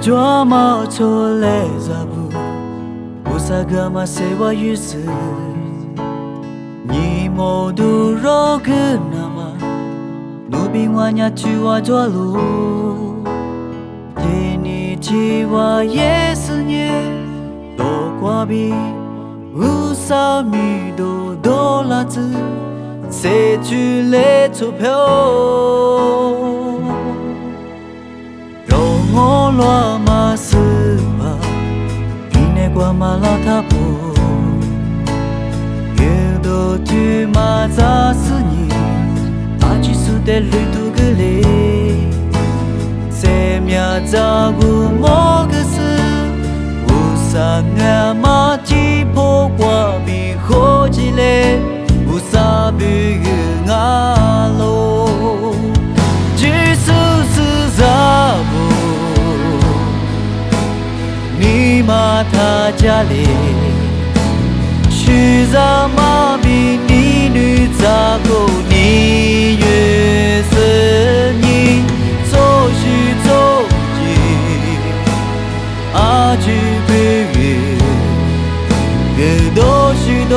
抓马错来咋不？不萨格玛塞瓦于斯，你莫杜罗格那么，努比瓦亚去瓦抓路，天你去瓦耶斯耶，多瓜比，乌萨米多多拉子，谁去来钞票？我罗马斯巴，比那瓜马拉塔布，有多tu马扎斯尼，阿吉苏德旅途格雷，塞米亚扎古莫格斯，乌萨亚马吉破瓜比火吉雷，乌萨比阿罗，吉苏斯扎布。你马他家里，去咋马比你女咋够你月色你走去走去，阿去北月，个多许多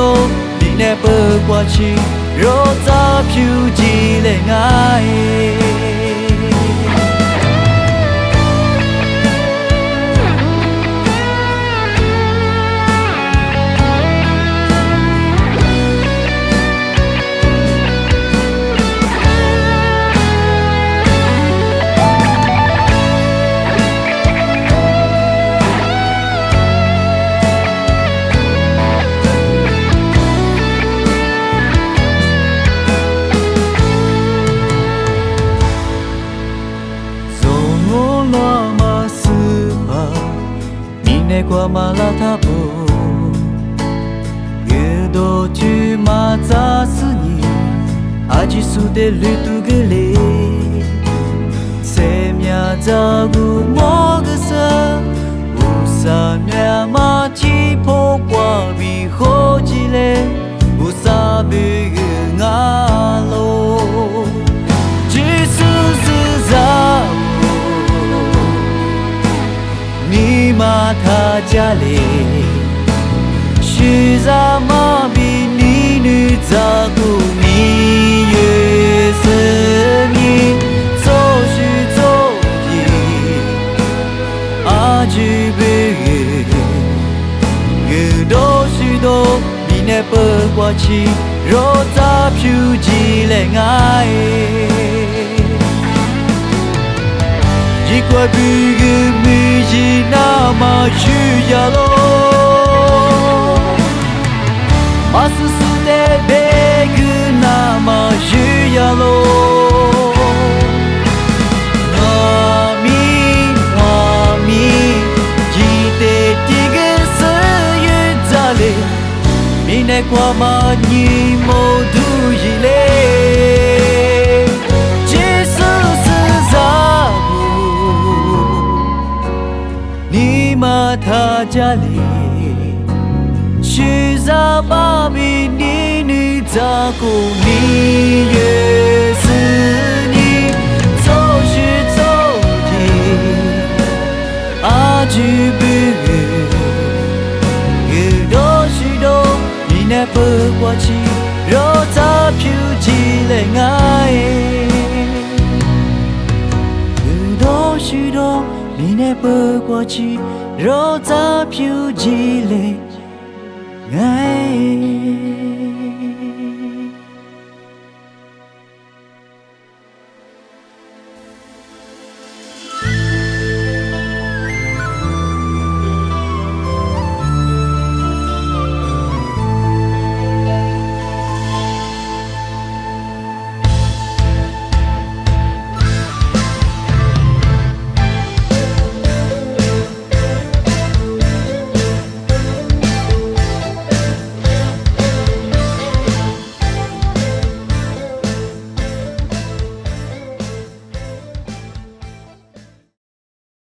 你那不挂起，若咋飘起来爱。qua mà la tha po ge do tu ma za su ni aji su de lu tu ge le se mya za gu mo ge sa u sa mya ma chi po qua bi ho ji le u sa bi nga lo ji su su za你马他家里，许咋马比你女咋古你月色你走许走地，阿句别个多许多你那不挂起，若咋飘起来爱。一块皮个米奇那么需要咯，马斯斯的贝个那么需要咯，阿米，记得这个是月咋嘞，你那瓜嘛你莫读一嘞。他家里，许咋巴比你女咋过你月是你走许走地，阿句别有多许多你那不挂起，若咋飘起来爱，有多许多你那不挂起。若咋飘起来爱。